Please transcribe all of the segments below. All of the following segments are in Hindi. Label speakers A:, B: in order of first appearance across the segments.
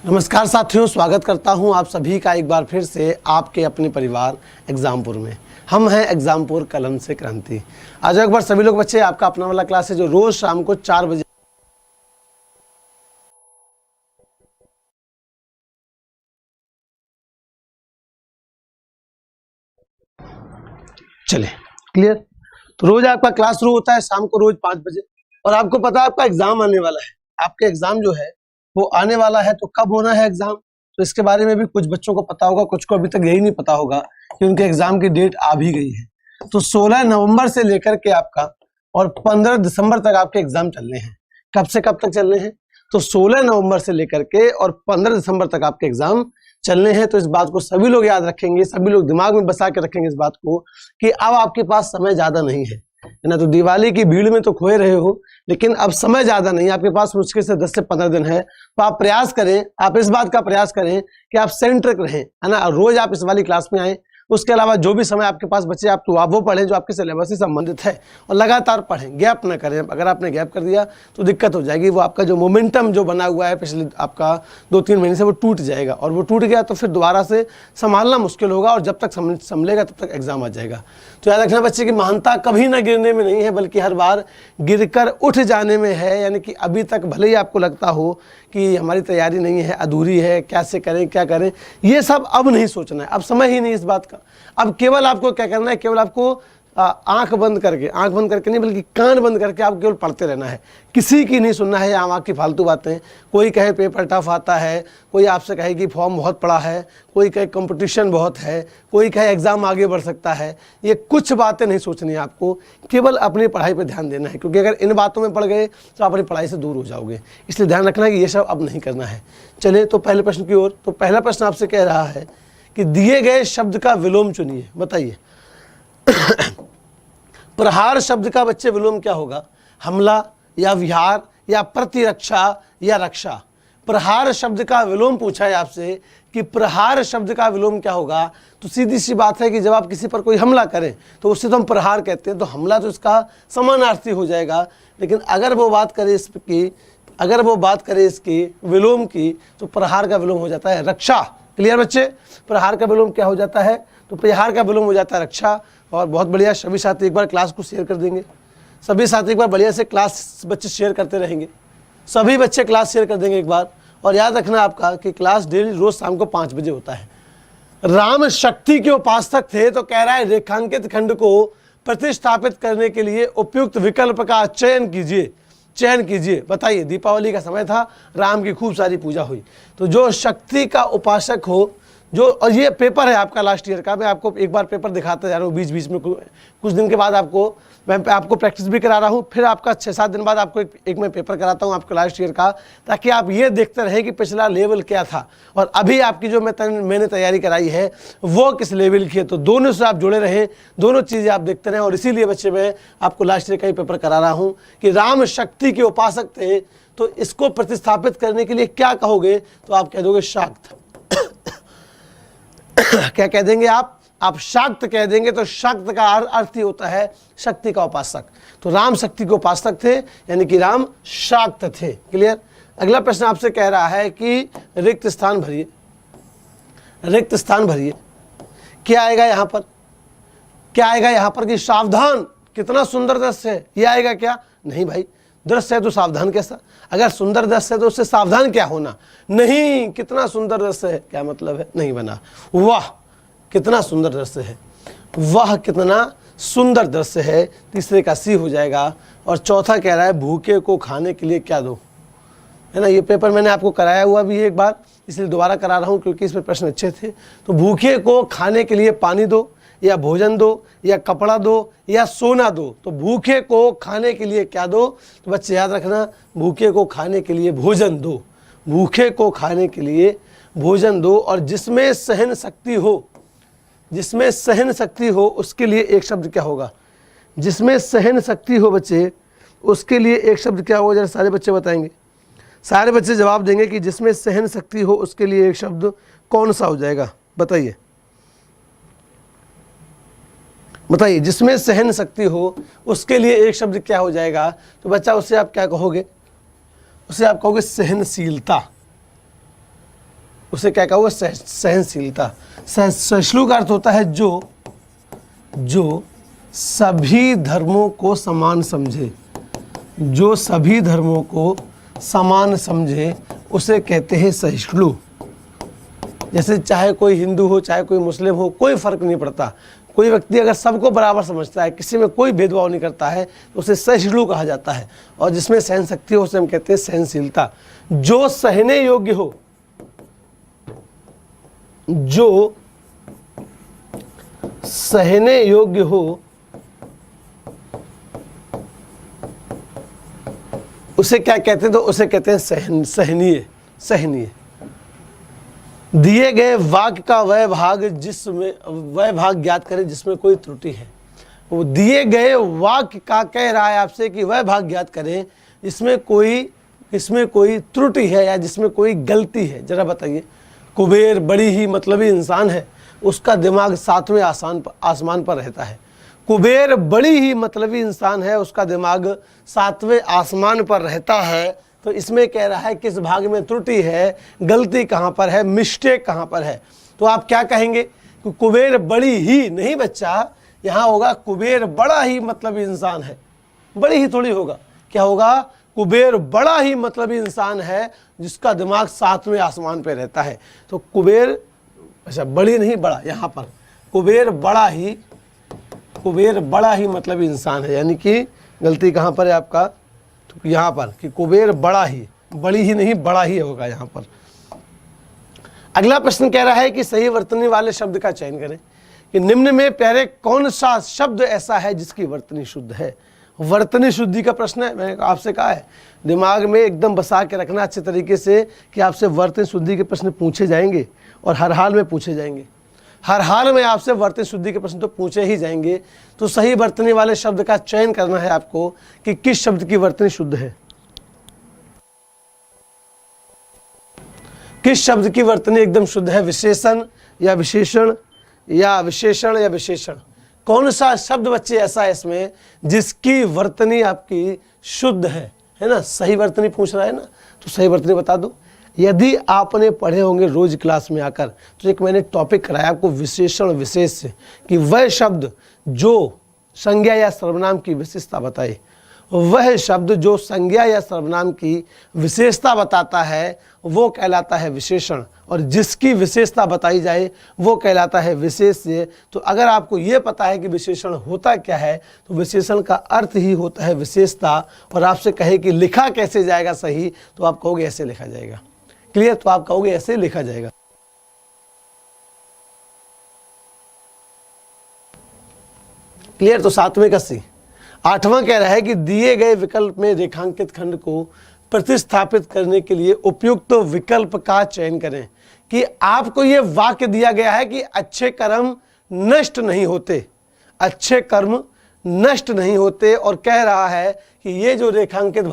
A: नमस्कार साथियों, स्वागत करता हूं आप सभी का एक बार फिर से आपके अपने परिवार एग्जामपुर में। हम हैं एग्जामपुर कलम से क्रांति। आज एक बार सभी लोग बच्चे, आपका अपना वाला क्लास है जो रोज शाम को 4 बजे चले। क्लियर? तो रोज आपका क्लास शुरू होता है शाम को रोज 5 बजे, और आपको पता है आपका एग्जाम आने वाला है। आपका एग्जाम जो है वो आने वाला है, तो कब होना है एग्जाम, तो इसके बारे में भी कुछ बच्चों को पता होगा, कुछ को अभी तक यही नहीं पता होगा कि उनके एग्जाम की डेट आ भी गई है। तो 16 नवंबर से लेकर के आपका और 15 दिसंबर तक आपके एग्जाम चलने हैं। कब से कब तक चलने हैं? तो 16 नवंबर से लेकर के और 15 दिसंबर तक आपके एग्जाम चलने हैं। तो इस बात को सभी लोग याद रखेंगे, सभी लोग दिमाग में बसा के रखेंगे इस बात को कि अब आपके पास समय ज्यादा नहीं है ना। तो दिवाली की भीड़ में तो खोए रहे हो, लेकिन अब समय ज्यादा नहीं, आपके पास मुश्किल से 10 से 15 दिन है। तो आप प्रयास करें, आप इस बात का प्रयास करें कि आप सेंट्रिक रहें, है ना। रोज आप इस वाली क्लास में आए, उसके अलावा जो भी समय आपके पास बचे आप वो पढ़ें जो आपके सिलेबस से संबंधित है, और लगातार पढ़ें, गैप ना करें। अगर आपने गैप कर दिया तो दिक्कत हो जाएगी, वो आपका जो मोमेंटम जो बना हुआ है पिछले आपका 2-3 महीने से वो टूट जाएगा, और वो टूट गया तो फिर दोबारा से संभालना मुश्किल होगा, और जब तक संभलेगा तब तक एग्जाम आ जाएगा। तो याद रखना बच्चे की महानता कभी ना गिरने में नहीं है, बल्कि हर बार गिरकर उठ जाने में है। यानी कि अभी तक भले ही आपको लगता हो कि हमारी तैयारी नहीं है, अधूरी है, कैसे करें क्या करें, ये सब अब नहीं सोचना है, अब समय ही नहीं इस बात का। अब केवल आपको क्या करना है, केवल आपको आंख बंद करके नहीं बल्कि कान बंद करके आपको केवल पढ़ते रहना है। किसी की नहीं सुनना है आम की फालतू बातें। कोई कहे पेपर टफ आता है, कोई आपसे कहे कि फॉर्म बहुत पड़ा है, कोई कहे कंपटीशन बहुत है, कोई कहे एग्जाम आगे बढ़ सकता है। ये कुछ बातें नहीं सोचनी है आपको, केवल अपनी पढ़ाई पर ध्यान देना है, क्योंकि अगर इन बातों में पड़ गए तो आप अपनी पढ़ाई से दूर हो जाओगे। इसलिए ध्यान रखना है कि ये सब अब नहीं करना है। चलिए तो पहले प्रश्न की ओर। तो पहला प्रश्न आपसे कह रहा है कि दिए गए शब्द का विलोम चुनिए। बताइए प्रहार शब्द का बच्चे विलोम क्या होगा? हमला या विहार या प्रतिरक्षा या रक्षा। प्रहार शब्द का विलोम पूछा है आपसे कि प्रहार शब्द का विलोम क्या होगा। तो सीधी सी बात है कि जब आप किसी पर कोई हमला करें तो उससे तो हम प्रहार कहते हैं, तो हमला तो इसका समानार्थी हो जाएगा। लेकिन अगर वो बात करे इसकी विलोम की, तो प्रहार का विलोम हो जाता है रक्षा। क्लियर बच्चे? प्रहार का विलोम क्या हो जाता है? तो प्रहार का विलोम हो जाता है रक्षा। और बहुत बढ़िया, सभी साथी एक बार क्लास को शेयर कर देंगे। सभी साथी एक बार बढ़िया से क्लास बच्चे शेयर करते रहेंगे, सभी बच्चे क्लास शेयर कर देंगे एक बार। और याद रखना आपका कि क्लास डेली रोज शाम को 5 बजे होता है। राम शक्ति के उपासक थे, तो कह रहा है रेखांकित खंड को प्रतिस्थापित करने के लिए उपयुक्त विकल्प का चयन कीजिए। बताइए, दीपावली का समय था, राम की खूब सारी पूजा हुई, तो जो शक्ति का उपासक हो, और ये पेपर है आपका लास्ट ईयर का, मैं आपको एक बार पेपर दिखाता जा रहा हूँ बीच में, कुछ दिन के बाद मैं आपको प्रैक्टिस भी करा रहा हूँ, फिर आपका 6-7 दिन बाद आपको एक मैं पेपर कराता हूँ आपको लास्ट ईयर का, ताकि आप ये देखते रहें कि पिछला लेवल क्या था और अभी आपकी जो मैंने तैयारी कराई है वो किस लेवल की है। तो दोनों से आप जुड़े रहें, दोनों चीज़ें आप देखते रहें। और इसीलिए बच्चे मैं आपको लास्ट ईयर का ही पेपर करा रहा हूँ कि राम शक्ति के उपासक थे, तो इसको प्रतिस्थापित करने के लिए क्या कहोगे? तो आप कह दोगे शाक्त। क्या कह देंगे आप शाक्त कह देंगे। तो शाक्त का अर्थ ही होता है शक्ति का उपासक। तो राम शक्ति के उपासक थे, यानी कि राम शाक्त थे। क्लियर? अगला प्रश्न आपसे कह रहा है कि रिक्त स्थान भरिए। क्या आएगा यहां पर? कि सावधान, कितना सुंदर दृश्य है, ये आएगा क्या? नहीं भाई, दृश्य है तो सावधान कैसा? अगर सुंदर दृश्य है तो उससे सावधान क्या होना? नहीं, कितना सुंदर दृश्य है, क्या मतलब है? नहीं बना। वाह कितना सुंदर दृश्य है, वाह कितना सुंदर दृश्य है, तीसरे का सी हो जाएगा। और चौथा कह रहा है भूखे को खाने के लिए क्या दो, है ना। ये पेपर मैंने आपको कराया हुआ भी है एक बार, इसलिए दोबारा करा रहा हूँ क्योंकि इसमें प्रश्न अच्छे थे। तो भूखे को खाने के लिए पानी दो, या भोजन दो, या कपड़ा दो, या सोना दो। तो भूखे को खाने के लिए क्या दो? तो बच्चे याद रखना, भूखे को खाने के लिए भोजन दो, भूखे को खाने के लिए भोजन दो। और जिसमें सहन शक्ति हो उसके लिए एक शब्द क्या होगा? जिसमें सहन शक्ति हो बच्चे, उसके लिए एक शब्द क्या होगा? जरा सारे बच्चे बताएंगे, सारे बच्चे जवाब देंगे कि जिसमें सहन शक्ति हो उसके लिए एक शब्द कौन सा हो जाएगा? बताइए, जिसमें सहन शक्ति हो उसके लिए एक शब्द क्या हो जाएगा? तो बच्चा उससे आप क्या कहोगे? उसे आप कहोगे सहनशीलता। उसे क्या कहोगे? सहनशीलता। सहिष्णु का अर्थ होता है जो सभी धर्मों को समान समझे, जो सभी धर्मों को समान समझे उसे कहते हैं सहिष्णु। जैसे चाहे कोई हिंदू हो चाहे कोई मुस्लिम हो, कोई फर्क नहीं पड़ता। कोई व्यक्ति अगर सबको बराबर समझता है, किसी में कोई भेदभाव नहीं करता है, तो उसे सहिष्णु कहा जाता है। और जिसमें सहन शक्ति हो उसे हम कहते हैं सहनशीलता। जो सहने योग्य हो, जो सहने योग्य हो उसे क्या कहते हैं? तो उसे कहते हैं सहनीय। दिए गए वाक्य का वह भाग ज्ञात करें जिसमें कोई त्रुटि है। वो दिए गए वाक्य का कह रहा है आपसे कि वह भाग ज्ञात करें इसमें कोई त्रुटि है या जिसमें कोई गलती है। जरा बताइए। कुबेर बड़ी ही मतलबी इंसान है, उसका दिमाग 7वें आसमान पर रहता है। कुबेर बड़ी ही मतलबी इंसान है, उसका दिमाग 7वें आसमान पर रहता है। तो इसमें कह रहा है किस भाग में त्रुटि है, गलती कहाँ पर है, मिस्टेक कहाँ पर है। तो आप क्या कहेंगे कि कुबेर बड़ी ही नहीं बच्चा, यहाँ होगा कुबेर बड़ा ही मतलबी इंसान है। बड़ी ही थोड़ी होगा, क्या होगा? कुबेर बड़ा ही मतलबी इंसान है जिसका दिमाग 7वें आसमान पे रहता है। तो कुबेर, अच्छा बड़ी नहीं बड़ा, यहाँ पर कुबेर बड़ा ही मतलबी इंसान है, यानी कि गलती कहाँ पर है आपका? तो यहाँ पर कि कुबेर बड़ा ही, बड़ी ही नहीं बड़ा ही होगा यहाँ पर। अगला प्रश्न कह रहा है कि सही वर्तनी वाले शब्द का चयन करें कि निम्न में प्यारे कौन सा शब्द ऐसा है जिसकी वर्तनी शुद्ध है। वर्तनी शुद्धि का प्रश्न है, मैंने आपसे कहा है दिमाग में एकदम बसा के रखना अच्छे तरीके से कि आपसे वर्तनी शुद्धि के प्रश्न पूछे जाएंगे और हर हाल में पूछे जाएंगे। हर हाल में आपसे वर्तनी शुद्धि के प्रश्न तो पूछे ही जाएंगे। तो सही वर्तनी वाले शब्द का चयन करना है आपको कि किस शब्द की वर्तनी शुद्ध है, किस शब्द की वर्तनी एकदम शुद्ध है, विशेषण या विशेषण या विशेषण। कौन सा शब्द बच्चे ऐसा है इसमें जिसकी वर्तनी आपकी शुद्ध है ना? सही वर्तनी पूछ रहा है ना, तो सही वर्तनी बता दो। यदि आपने पढ़े होंगे रोज क्लास में आकर, तो एक मैंने टॉपिक कराया आपको विशेषण विशेष से, कि वह शब्द जो संज्ञा या सर्वनाम की विशेषता बताए, वह शब्द जो संज्ञा या सर्वनाम की विशेषता बताता है वो कहलाता है विशेषण, और जिसकी विशेषता बताई जाए वो कहलाता है विशेष्य। तो अगर आपको ये पता है कि विशेषण होता क्या है, तो विशेषण का अर्थ ही होता है विशेषता। और आपसे कहे कि लिखा कैसे जाएगा सही, तो आप कहोगे ऐसे लिखा जाएगा। क्लियर? तो आप कहोगे ऐसे लिखा जाएगा। क्लियर? तो 7वें का सी। 8वां कह रहा है कि दिए गए विकल्प में रेखांकित खंड को प्रतिस्थापित करने के लिए उपयुक्त विकल्प का चयन करें। कि आपको ये वाक्य दिया गया है कि अच्छे कर्म नष्ट नहीं होते, अच्छे कर्म नष्ट नहीं होते, और कह रहा है कि ये जो रेखांकित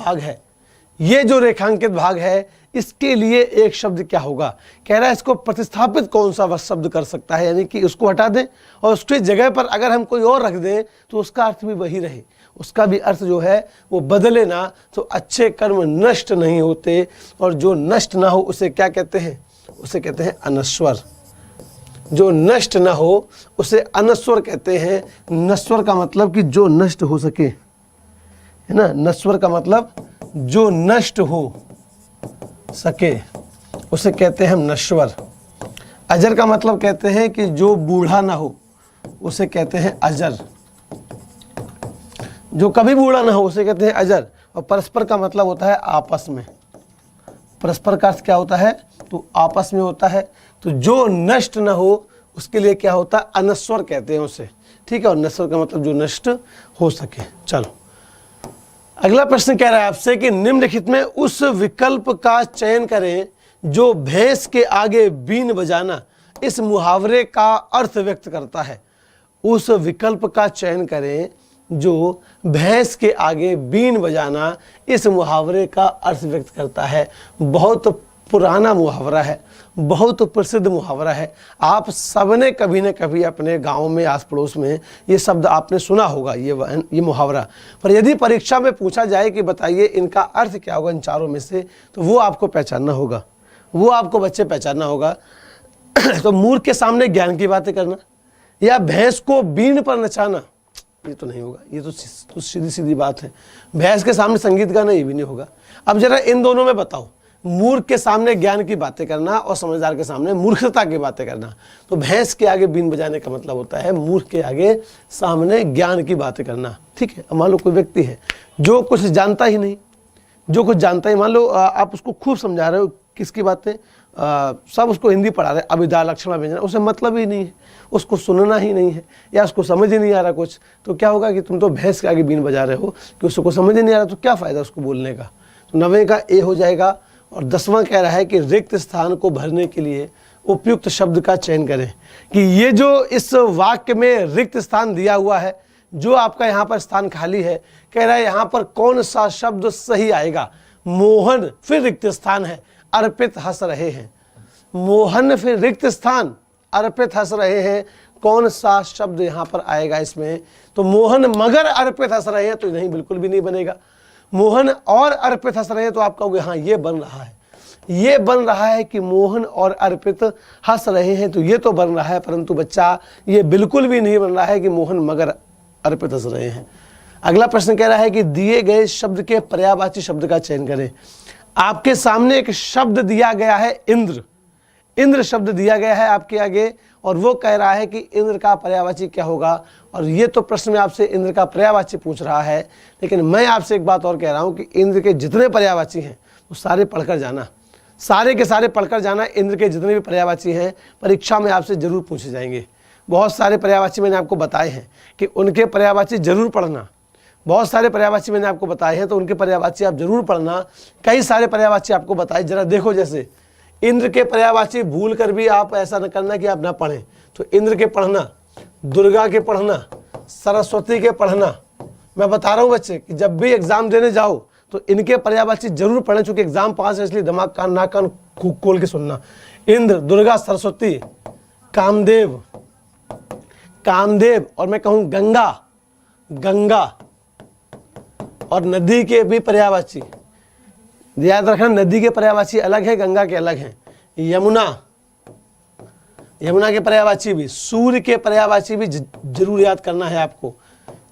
A: भाग है इसके लिए एक शब्द क्या होगा। कह रहा है इसको प्रतिस्थापित कौन सा शब्द कर सकता है, यानी कि उसको हटा दें और उसकी जगह पर अगर हम कोई और रख दें तो उसका अर्थ भी वही रहे, उसका भी अर्थ जो है वो बदले ना। तो अच्छे कर्म नष्ट नहीं होते, और जो नष्ट ना हो उसे क्या कहते हैं? उसे कहते हैं अनश्वर। जो नष्ट ना हो उसे अनश्वर कहते हैं। नश्वर का मतलब कि जो नष्ट हो सके, है ना? नश्वर का मतलब जो नष्ट हो सके उसे कहते हैं हम नश्वर। अजर का मतलब कहते हैं कि जो बूढ़ा ना हो उसे कहते हैं अजर, जो कभी बूढ़ा ना हो उसे कहते हैं अजर। और परस्पर का मतलब होता है आपस में। परस्पर का अर्थ क्या होता है? तो आपस में होता है। तो जो नष्ट ना हो उसके लिए क्या होता है? अनश्वर कहते हैं उसे, ठीक है? और नश्वर का मतलब जो नष्ट हो सके। चलो अगला प्रश्न कह रहा है आपसे कि निम्नलिखित में उस विकल्प का चयन करें जो भैंस के आगे बीन बजाना इस मुहावरे का अर्थ व्यक्त करता है। उस विकल्प का चयन करें जो भैंस के आगे बीन बजाना इस मुहावरे का अर्थ व्यक्त करता है। बहुत पुराना मुहावरा है, बहुत प्रसिद्ध मुहावरा है। आप सबने कभी न कभी अपने गांव में आस पड़ोस में ये शब्द आपने सुना होगा, ये मुहावरा। पर यदि परीक्षा में पूछा जाए कि बताइए इनका अर्थ क्या होगा इन चारों में से, तो वो आपको पहचानना होगा। वो आपको बच्चे पहचानना होगा। तो मूर्ख के सामने ज्ञान की बातें करना या भैंस को बीन पर नचाना, ये तो नहीं होगा। ये तो सीधी सीधी बात है। भैंस के सामने संगीत गाना, ये भी नहीं होगा। अब जरा इन दोनों में बताओ, मूर्ख के सामने ज्ञान की बातें करना और समझदार के सामने मूर्खता की बातें करना। तो भैंस के आगे बीन बजाने का मतलब होता है मूर्ख के आगे सामने ज्ञान की बातें करना। ठीक है। मान लो कोई व्यक्ति है जो कुछ जानता ही नहीं, जो कुछ जानता ही, मान लो आप उसको खूब समझा रहे हो, किसकी बातें, सब उसको हिंदी पढ़ा रहे, अभिधा लक्षणा व्यंजना, उसे मतलब ही नहीं है, उसको सुनना ही नहीं है या उसको समझ ही नहीं आ रहा कुछ, तो क्या होगा कि तुम तो भैंस के आगे बीन बजा रहे हो कि उसको समझ ही नहीं आ रहा, तो क्या फ़ायदा उसको बोलने का। तो 9वें का ए हो जाएगा। और 10वां कह रहा है कि रिक्त स्थान को भरने के लिए उपयुक्त शब्द का चयन करें, कि ये जो इस वाक्य में रिक्त स्थान दिया हुआ है, जो आपका यहाँ पर स्थान खाली है, कह रहा है यहाँ पर कौन सा शब्द सही आएगा। मोहन फिर रिक्त स्थान है, अर्पित हंस रहे हैं। मोहन फिर रिक्त स्थान, अर्पित हंस रहे हैं, कौन सा शब्द यहाँ पर आएगा इसमें। तो मोहन मगर अर्पित हंस रहे हैं, तो नहीं, बिल्कुल भी नहीं बनेगा। मोहन और अर्पित हंस रहे हैं, तो आप कहोगे हाँ ये बन रहा है, ये बन रहा है कि मोहन और अर्पित हंस रहे हैं, तो ये तो बन रहा है, परंतु बच्चा ये बिल्कुल भी नहीं बन रहा है कि मोहन मगर अर्पित हंस रहे हैं। अगला प्रश्न कह रहा है कि दिए गए शब्द के पर्यायवाची शब्द का चयन करें। आपके सामने एक शब्द दिया गया है इंद्र, इंद्र शब्द दिया गया है आपके आगे, और वो कह रहा है कि इंद्र का पर्यायवाची क्या होगा। और ये तो प्रश्न में आपसे इंद्र का पर्यायवाची पूछ रहा है, लेकिन मैं आपसे एक बात और कह रहा हूँ कि इंद्र के जितने पर्यायवाची हैं वो सारे पढ़कर जाना, सारे के सारे पढ़कर जाना। इंद्र के जितने भी पर्यायवाची हैं परीक्षा में आपसे जरूर पूछे जाएंगे। बहुत सारे पर्यायवाची मैंने आपको बताए हैं कि उनके पर्यायवाची जरूर पढ़ना। बहुत सारे पर्यायवाची मैंने आपको बताए हैं, तो उनके पर्यायवाची आप जरूर पढ़ना। कई सारे पर्यायवाची आपको बताए, जरा देखो, जैसे इंद्र के पर्यायवाची भूल कर भी आप ऐसा न करना कि आप ना पढ़ें। तो इंद्र के पढ़ना, दुर्गा के पढ़ना, सरस्वती के पढ़ना। मैं बता रहा हूँ बच्चे कि जब भी एग्जाम देने जाओ तो इनके पर्यायवाची जरूर पढ़ें, चूंकि एग्जाम पास है इसलिए दिमाग कान नाक कान खोल के सुनना। इंद्र, दुर्गा, सरस्वती, कामदेव, कामदेव, और मैं कहूँ गंगा, गंगा, और नदी के भी पर्यायवाची याद रखना। नदी के पर्यायवाची अलग है, गंगा के अलग हैं। यमुना, यमुना के पर्यायवाची भी, सूर्य के पर्यायवाची भी जरूर याद करना है आपको।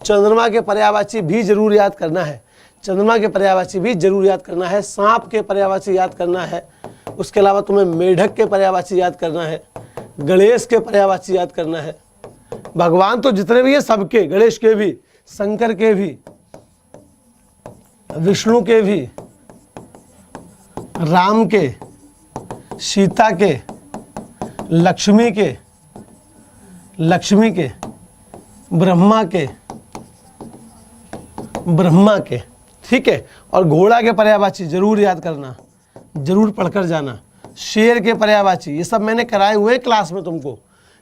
A: चंद्रमा के पर्यायवाची भी जरूर याद करना है, चंद्रमा के पर्यायवाची भी जरूर याद करना है। सांप के पर्यायवाची याद करना है। उसके अलावा तुम्हें मेढक के पर्यायवाची याद करना है, गणेश के पर्यायवाची याद करना है। भगवान तो जितने भी हैं सबके, गणेश के भी, शंकर के भी, विष्णु के भी, राम के, सीता के, लक्ष्मी के, लक्ष्मी के, ब्रह्मा के, ब्रह्मा के। ठीक है। और घोड़ा के पर्यायवाची जरूर याद करना, जरूर पढ़कर जाना। शेर के पर्यायवाची, ये सब मैंने कराए हुए क्लास में तुमको,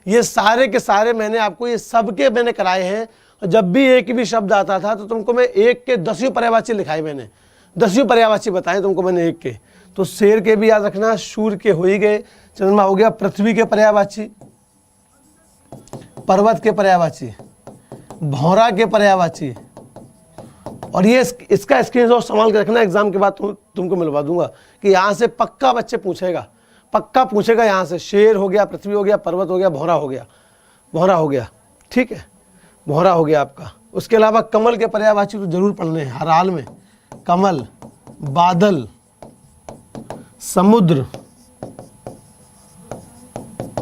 A: ये सारे के सारे मैंने आपको, ये सबके मैंने कराए हैं। और जब भी एक भी शब्द आता था तो तुमको मैं एक के 10 पर्यायवाची लिखाए, मैंने 10 पर्यायवाची बताए तुमको मैंने एक के। तो शेर के भी याद रखना, सूर्य के हो ही गए, चंद्रमा हो गया, पृथ्वी के पर्यायवाची, पर्वत के पर्यायवाची, भौरा के पर्यायवाची। और ये इसका स्क्रीनशॉट संभाल के रखना, एग्जाम के बाद तुमको मिलवा दूंगा कि यहाँ से पक्का बच्चे पूछेगा, पक्का पूछेगा। यहाँ से शेर हो गया, पृथ्वी हो गया, पर्वत हो गया, भौरा हो गया, भौरा हो गया। ठीक है, भौरा हो गया आपका। उसके अलावा कमल के पर्यायवाची तो जरूर पढ़ने हैं हर हाल में। कमल, बादल, समुद्र,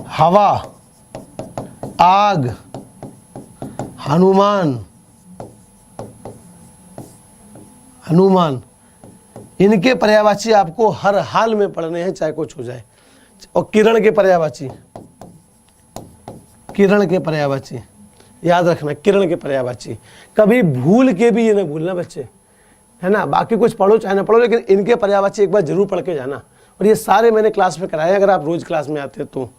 A: हवा, आग, हनुमान, हनुमान, इनके पर्यायवाची आपको हर हाल में पढ़ने हैं, चाहे कुछ हो जाए। और किरण के पर्यायवाची, किरण के पर्यायवाची याद रखना, किरण के पर्यायवाची। कभी भूल के भी ये ना भूलना बच्चे, है ना। बाकी कुछ पढ़ो चाहे ना पढ़ो, लेकिन इनके पर्यायवाची एक बार जरूर पढ़ के जाना। और ये सारे मैंने क्लास में कराए, अगर आप रोज क्लास में आते तो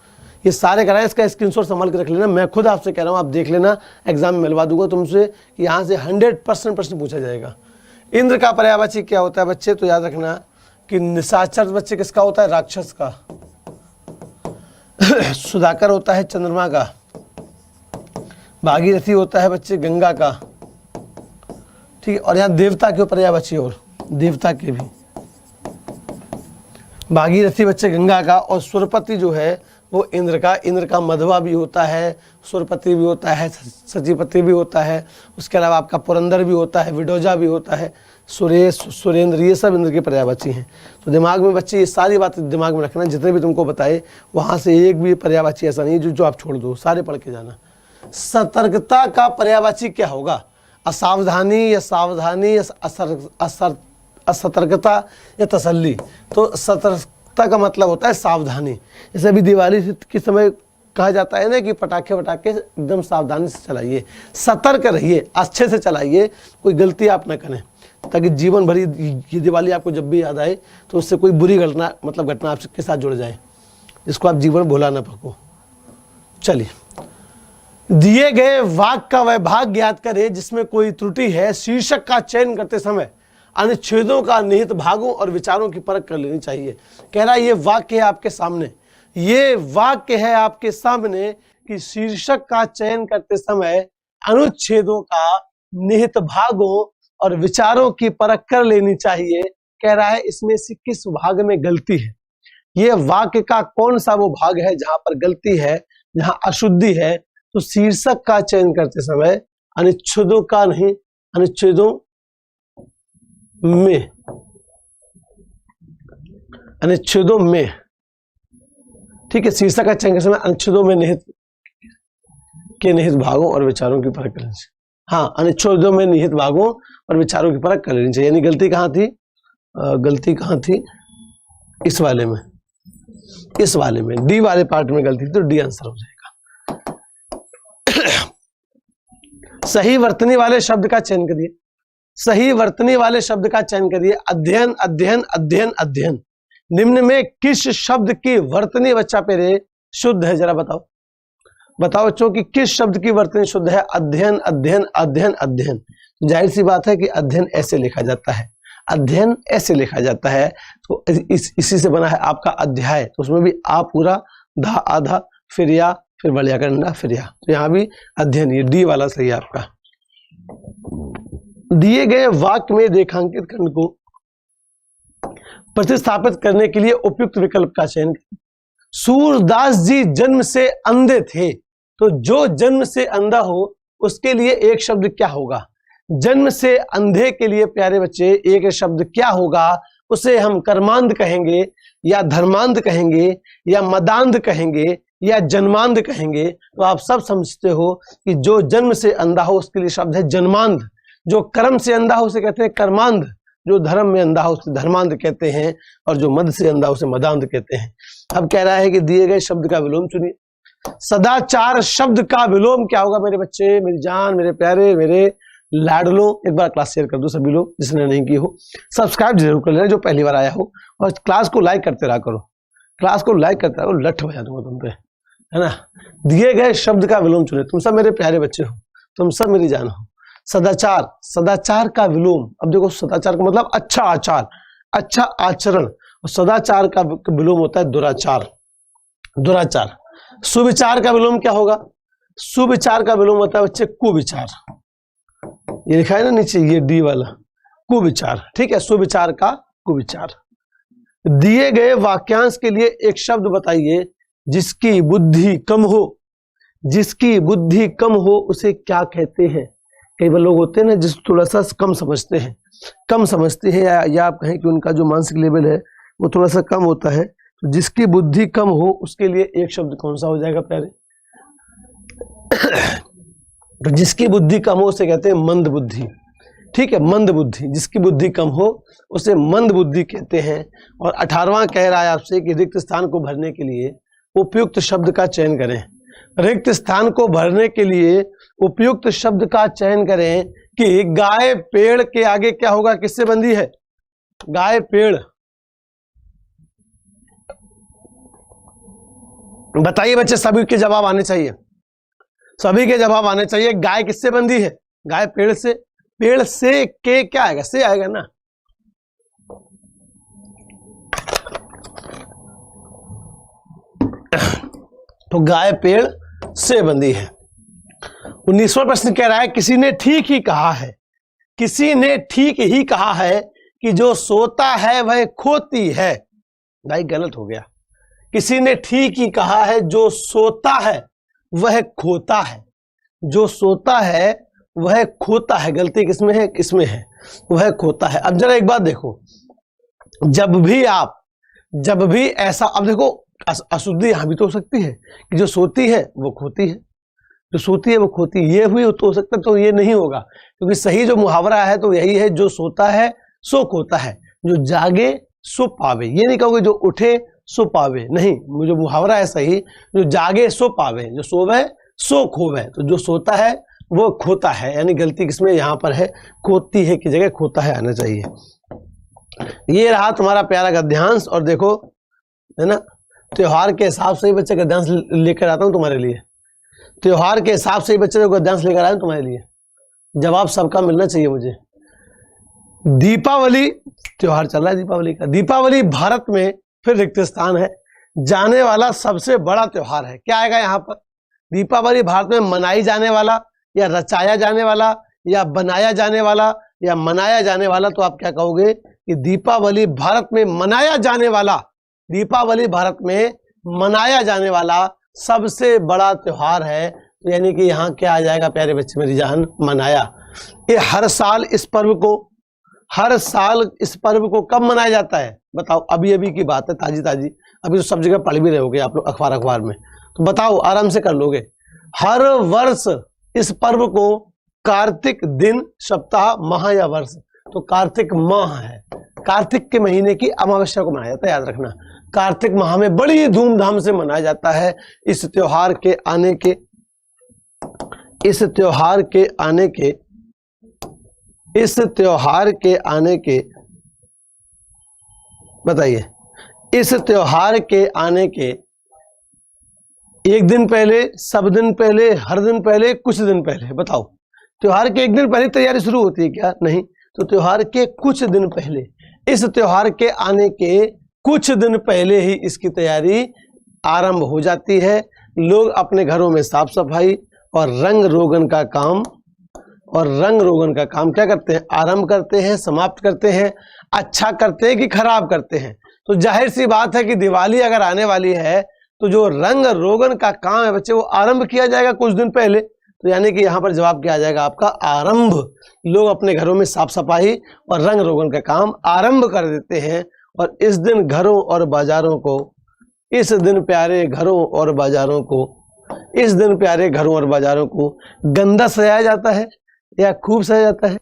A: ये सारे कराए। इसका स्क्रीनशॉट संभाल के रख लेना, मैं खुद आपसे कह रहा हूँ, आप देख लेना, एग्जाम में मिलवा दूंगा तुमसे कि यहाँ से 100% प्रश्न पूछा जाएगा। इंद्र का पर्यायवाची क्या होता है बच्चे, तो याद रखना कि निशाचर बच्चे किसका होता है, राक्षस का। सुधाकर होता है चंद्रमा का, भागीरथी होता है बच्चे गंगा का। ठीक है। और यहाँ देवता के पर्यायवाची, और देवता के भी। भागीरथी बच्चे गंगा का, और सुरपति जो है वो इंद्र का। इंद्र का मधवा भी होता है, सुरपति भी होता है, सचिपति भी होता है, उसके अलावा आपका पुरंदर भी होता है, विडोजा भी होता है, सुरेश, सुरेंद्र, ये सब इंद्र के पर्यायवाची हैं। तो दिमाग में बच्चे ये सारी बातें दिमाग में रखना, जितने भी तुमको बताए वहाँ से एक भी पर्यायवाची ऐसा नहीं जो आप छोड़ दो, सारे पढ़ के जाना। सतर्कता का पर्यायवाची क्या होगा? असावधानी या सावधानी या असतर्कता या तसल्ली। तो सतर्कता का मतलब होता है सावधानी। जैसे अभी दिवाली के समय कहा जाता है ना कि पटाखे वटाखे एकदम सावधानी से चलाइए, सतर्क रहिए, अच्छे से चलाइए, कोई गलती आप ना करें, ताकि जीवन भर ये दिवाली आपको जब भी याद आए तो उससे कोई बुरी घटना घटना आपके साथ जुड़ जाए, जिसको आप जीवन भुला ना पाओ। चलिए, दिए गए वाक्य का वह भाग ज्ञात करें जिसमें कोई त्रुटि है। शीर्षक का चयन करते समय अनुच्छेदों का निहित भागों और विचारों की परख कर लेनी चाहिए। कह रहा है ये वाक्य है आपके सामने, ये वाक्य है आपके सामने कि शीर्षक का चयन करते समय अनुच्छेदों का निहित भागों और विचारों की परख कर लेनी चाहिए। कह रहा है इसमें से किस भाग में गलती है, ये वाक्य का कौन सा वो भाग है जहां पर गलती है, जहां अशुद्धि है। तो शीर्षक का चयन करते समय अनुच्छेदों का नहीं, अनुच्छेदों में, अनुच्छेदों में, ठीक है, शीर्षक का चयन करते समय अनुच्छेदों में निहित भागों और विचारों की परख कर लेनी चाहिए। हाँ, अनुच्छेदों में निहित भागों और विचारों की परख कर लेनी चाहिए। यानी गलती कहाँ थी? गलती कहाँ थी? इस वाले में, इस वाले में डी वाले पार्ट में गलती थी, तो डी आंसर हो जाएगा। सही वर्तनी वाले शब्द का चयन करिए, सही वर्तनी वाले शब्द का चयन करिए। अध्ययन, अध्ययन, अध्ययन, अध्ययन। निम्न में किस शब्द की वर्तनी बच्चा पेरे शुद्ध है? जरा बताओ, बताओ बच्चों कि किस शब्द की वर्तनी शुद्ध है? अध्ययन, अध्ययन, अध्ययन, अध्ययन। जाहिर सी बात है कि अध्ययन ऐसे लिखा जाता है, अध्ययन ऐसे लिखा जाता है, तो इसी से बना है आपका अध्याय। तो उसमें भी आ पूरा, धा आधा, फिर या, फिर बलिया करना, फिर या। तो यहाँ भी अध्ययन, ये डी वाला सही है आपका। दिए गए वाक्य में रेखांकित खंड को प्रतिस्थापित करने के लिए उपयुक्त विकल्प का चयन करें। सूरदास जी जन्म से अंधे थे, तो जो जन्म से अंधा हो उसके लिए एक शब्द क्या होगा? जन्म से अंधे के लिए प्यारे बच्चे एक शब्द क्या होगा? उसे हम कर्मांध कहेंगे या धर्मांध कहेंगे या मदांध कहेंगे या जन्मांध कहेंगे। तो आप सब समझते हो कि जो जन्म से अंधा हो उसके लिए शब्द है जन्मांध, जो कर्म से अंधा हो उसे कहते हैं कर्मांध, जो धर्म में अंधा हो उसे धर्मांध कहते हैं, और जो मद से अंधा हो उसे मदांध कहते हैं। अब कह रहा है कि दिए गए शब्द का विलोम चुनिए। सदाचार शब्द का विलोम क्या होगा मेरे बच्चे, मेरी जान, मेरे प्यारे, मेरे लाडलो? एक बार क्लास शेयर कर दो सभी लोग, जिसने नहीं की हो। सब्सक्राइब जरूर कर लेना जो पहली बार आया हो, और क्लास को लाइक करते रहा करो, क्लास को लाइक करते रहो, लठ बजा दूंगा तुम पे, है ना। दिए गए शब्द का विलोम चुने। तुम सब मेरे प्यारे बच्चे हो, तुम सब मेरी जान हो। सदाचार, सदाचार का विलोम, अब देखो सदाचार का मतलब अच्छा आचार, अच्छा आचरण, और सदाचार का विलोम होता है दुराचार, दुराचार। सुविचार का विलोम क्या होगा? सुविचार का विलोम होता है बच्चे कुविचार, ये लिखा है ना नीचे, ये डी वाला, कुविचार, ठीक है, सुविचार का कुविचार। दिए गए वाक्यांश के लिए एक शब्द बताइए जिसकी बुद्धि कम हो, जिसकी बुद्धि कम हो उसे क्या कहते हैं? कई बार लोग होते हैं ना जिस थोड़ा सा कम समझते हैं, कम समझते हैं, या आप कहें कि उनका जो मानसिक लेवल है वो थोड़ा सा कम होता है। तो जिसकी बुद्धि कम हो उसके लिए एक शब्द कौन सा हो जाएगा प्यारे? तो जिसकी बुद्धि कम हो उसे कहते हैं मंद बुद्धि, ठीक है, मंद बुद्धि। जिसकी बुद्धि कम हो उसे मंद बुद्धि कहते हैं। और 18वां कह रहा है आपसे कि रिक्त स्थान को भरने के लिए उपयुक्त शब्द का चयन करें। रिक्त स्थान को भरने के लिए उपयुक्त शब्द का चयन करें कि गाय पेड़ के आगे क्या होगा, किससे बंधी है? गाय पेड़। बताइए बच्चे, सभी के जवाब आने चाहिए, सभी के जवाब आने चाहिए। गाय किससे बंधी है? गाय पेड़ से। पेड़ से के क्या आएगा? से आएगा ना। तो गाय पेड़ से बंधी है। 19वां प्रश्न कह रहा है किसी ने ठीक ही कहा है, किसी ने ठीक ही कहा है कि जो सोता है वह खोती है। भाई गलत हो गया। किसी ने ठीक ही कहा है, जो सोता है वह खोता है, जो सोता है वह खोता है। गलती किसमें है? किसमें है? वह खोता है। अब जरा एक बात देखो, जब भी ऐसा, अब देखो अशुद्धि यहां भी तो हो सकती है कि जो सोती है वो खोती है, जो सोती है वो खोती है। ये हुई तो हो सकता है, तो ये नहीं होगा, क्योंकि सही जो मुहावरा है तो यही है, जो सोता है सो खोता है, जो जागे सो पावे। ये नहीं कहोगे जो उठे सो पावे, नहीं, जो मुहावरा है सही, जो जागे सो पावे, जो सोवे सो खोवे। तो जो सोता है वो खोता है, यानी गलती किसमें यहाँ पर है? खोती है की जगह खोता है आना चाहिए। ये रहा तुम्हारा प्यारा गद्यांश। और देखो, है ना, त्योहार के हिसाब से ही बच्चे गद्यांश लेकर आता हूँ तुम्हारे लिए। त्योहार के हिसाब से ही बच्चे गद्यांश लेकर आए तुम्हारे लिए। जवाब सबका मिलना चाहिए मुझे। दीपावली, त्योहार चल रहा है दीपावली का। दीपावली भारत में फिर रिक्त स्थान है, जाने वाला सबसे बड़ा त्योहार है। क्या आएगा यहाँ पर? दीपावली भारत में मनाई जाने वाला, या रचाया जाने वाला, या बनाया जाने वाला, या मनाया जाने वाला। तो आप क्या कहोगे कि दीपावली भारत में मनाया जाने वाला, दीपावली भारत में मनाया जाने वाला सबसे बड़ा त्योहार है। तो यानी कि यहाँ क्या आ जाएगा प्यारे बच्चे मेरी जान? मनाया। ये हर साल इस पर्व को कब मनाया जाता है? बताओ, अभी अभी की बात है, ताजी ताजी, अभी तो सब जगह पढ़ भी रहे होगे आप लोग अखबार में, तो बताओ, आराम से कर लोगे। हर वर्ष इस पर्व को कार्तिक दिन, सप्ताह, माह या वर्ष, तो कार्तिक माह है, कार्तिक के महीने की अमावस्या को मनाया जाता है, याद रखना। कार्तिक माह में बड़ी धूमधाम से मनाया जाता है। इस त्योहार के आने के एक दिन पहले, सब दिन पहले, हर दिन पहले, कुछ दिन पहले। बताओ, त्योहार के एक दिन पहले तैयारी शुरू होती है क्या? नहीं, तो त्योहार के कुछ दिन पहले, इस त्योहार के आने के कुछ दिन पहले ही इसकी तैयारी आरंभ हो जाती है। लोग अपने घरों में साफ सफाई और रंग रोगन का काम क्या करते हैं? आरंभ करते हैं, समाप्त करते हैं। अच्छा करते हैं कि खराब करते हैं? तो जाहिर सी बात है कि दिवाली अगर आने वाली है तो जो रंग रोगन का काम है बच्चे, वो आरंभ किया जाएगा कुछ दिन पहले। तो यानी कि यहाँ पर जवाब क्या आ जाएगा आपका? आरंभ। लोग अपने घरों में साफ सफाई और रंग रोगन का काम आरंभ कर देते हैं। और इस दिन घरों और बाजारों को, इस दिन प्यारे घरों और बाजारों को गंदा सजाया जाता है या खूब सजाया जाता है?